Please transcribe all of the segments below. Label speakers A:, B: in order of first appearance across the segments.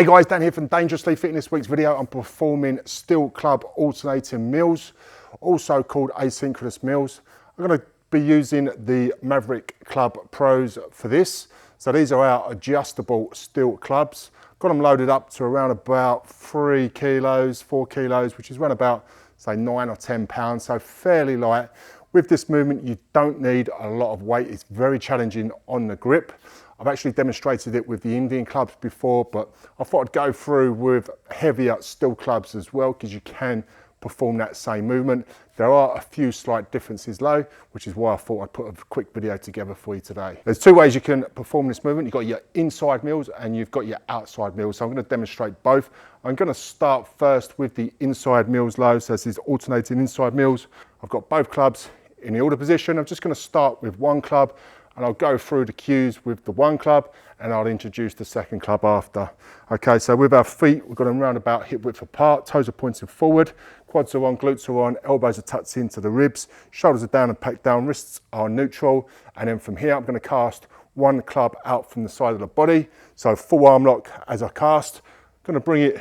A: Hey guys, Dan here from Dangerously Fit. In this week's video, I'm performing steel club alternating mills, also called asynchronous mills. I'm going to be using the Maverick Club Pros for this. So these are our adjustable steel clubs. Got them loaded up to around about 3 kilos, 4 kilos, which is around about, say, 9 or 10 pounds, so fairly light. With this movement, you don't need a lot of weight. It's very challenging on the grip. I've actually demonstrated it with the Indian clubs before, but I thought I'd go through with heavier steel clubs as well, because you can perform that same movement. There are a few slight differences though, which is why I thought I'd put a quick video together for you today. There's two ways you can perform this movement. You've got your inside mills and you've got your outside mills. So I'm going to demonstrate both. I'm going to start first with the inside mills low. So this is alternating inside mills. I've got both clubs in the order position. I'm just going to start with one club, and I'll go through the cues with the one club and I'll introduce the second club after. Okay, so with our feet, we've got them round about hip width apart, toes are pointing forward, quads are on, glutes are on, elbows are tucked into the ribs, shoulders are down and packed down, wrists are neutral. And then from here, I'm going to cast one club out from the side of the body. So full arm lock as I cast. I'm going to bring it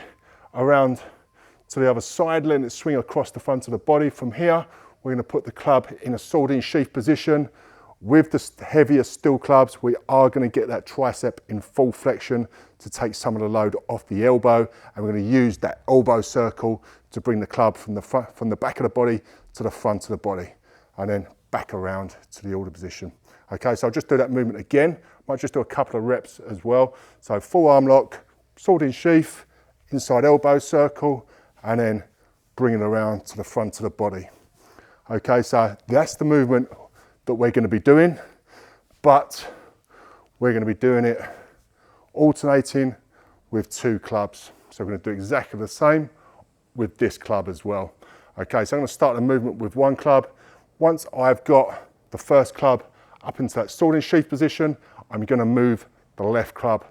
A: around to the other side, letting it swing across the front of the body. From here, we're going to put the club in a sword-in sheath position. With the heavier steel clubs, we are going to get that tricep in full flexion to take some of the load off the elbow, and we're going to use that elbow circle to bring the club from the front, from the back of the body to the front of the body, and then back around to the order position. Okay, so I'll just do that movement again. Might just do a couple of reps as well. So full arm lock, sword in sheath, inside elbow circle, and then bring it around to the front of the body. Okay, so that's the movement that we're going to be doing, but we're going to be doing it alternating with two clubs. So we're going to do exactly the same with this club as well. Okay, so I'm going to start the movement with one club. Once I've got the first club up into that sword in sheath position, I'm going to move the left club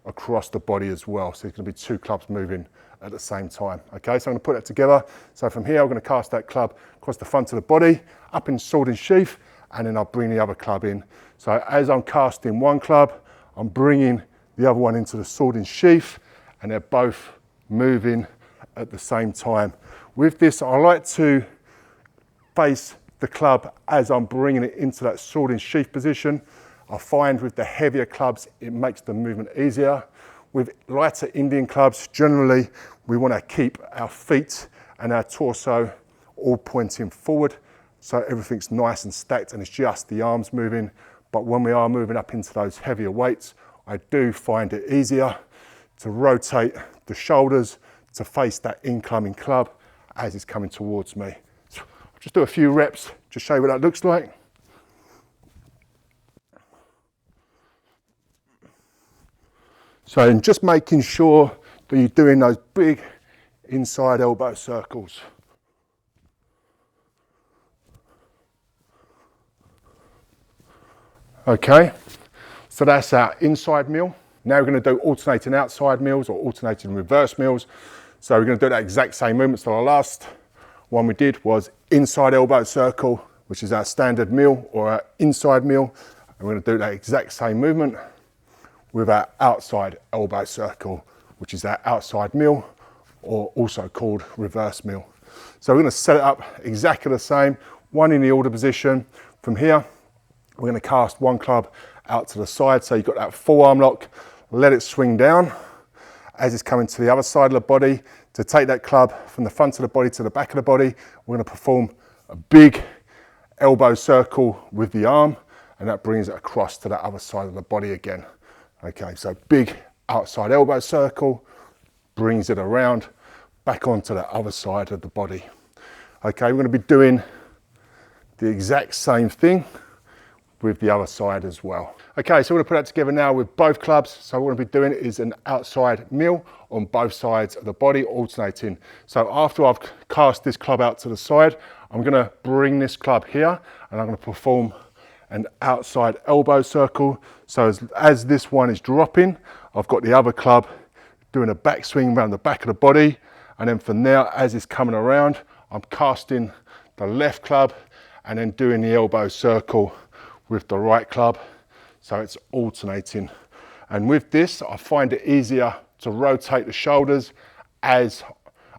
A: across the body as well. So it's going to be two clubs moving at the same time. Okay, so I'm going to put that together. So from here, I'm going to cast that club across the front of the body, up in sword in sheath, and then I'll bring the other club in. So as I'm casting one club, I'm bringing the other one into the sword in sheath, and they're both moving at the same time. With this, I like to face the club as I'm bringing it into that sword in sheath position. I find with the heavier clubs, it makes the movement easier. With lighter Indian clubs, generally, we want to keep our feet and our torso all pointing forward, so everything's nice and stacked and it's just the arms moving. But when we are moving up into those heavier weights, I do find it easier to rotate the shoulders to face that incoming club as it's coming towards me. So I'll just do a few reps to show you what that looks like. So just making sure that you're doing those big inside elbow circles. Okay, so that's our inside mill. Now we're going to do alternating outside mills or alternating reverse mills. So we're going to do that exact same movement. So the last one we did was inside elbow circle, which is our standard mill or our inside mill. And we're going to do that exact same movement with our outside elbow circle, which is our outside mill or also called reverse mill. So we're going to set it up exactly the same, one in the order position. From here, we're going to cast one club out to the side. So you've got that full arm lock, let it swing down as it's coming to the other side of the body. To take that club from the front of the body to the back of the body, we're going to perform a big elbow circle with the arm, and that brings it across to the other side of the body again. Okay, so big outside elbow circle, brings it around, back onto the other side of the body. Okay, we're going to be doing the exact same thing with the other side as well. Okay, so we're going to put that together now with both clubs. So what we're going to be doing is an outside mill on both sides of the body, alternating. So after I've cast this club out to the side, I'm going to bring this club here and I'm going to perform an outside elbow circle. So as this one is dropping, I've got the other club doing a backswing around the back of the body. And then from there, as it's coming around, I'm casting the left club and then doing the elbow circle with the right club. So it's alternating. And with this, I find it easier to rotate the shoulders as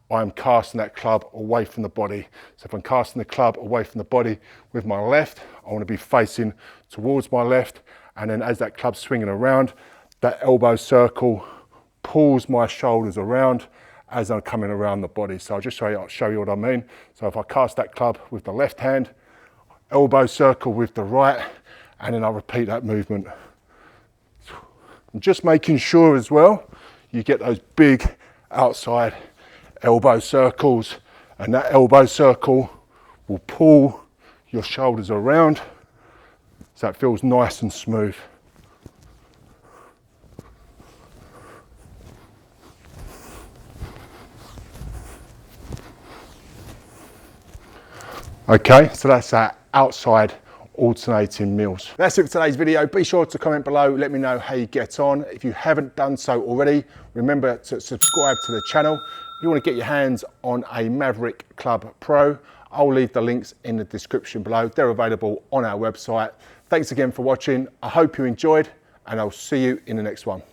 A: I'm casting that club away from the body. So if I'm casting the club away from the body with my left, I want to be facing towards my left, and then as that club's swinging around, that elbow circle pulls my shoulders around as I'm coming around the body. So I'll just show you what I mean. So if I cast that club with the left hand, elbow circle with the right, and then I'll repeat that movement. And just making sure as well, you get those big outside elbow circles, and that elbow circle will pull your shoulders around so it feels nice and smooth. Okay, so that's our outside alternating mills. That's it for today's video. Be sure to comment below, let me know how you get on. If you haven't done so already, remember to subscribe to the channel. If you want to get your hands on a Maverick Club Pro, I'll leave the links in the description below. They're available on our website. Thanks again for watching. I hope you enjoyed, and I'll see you in the next one.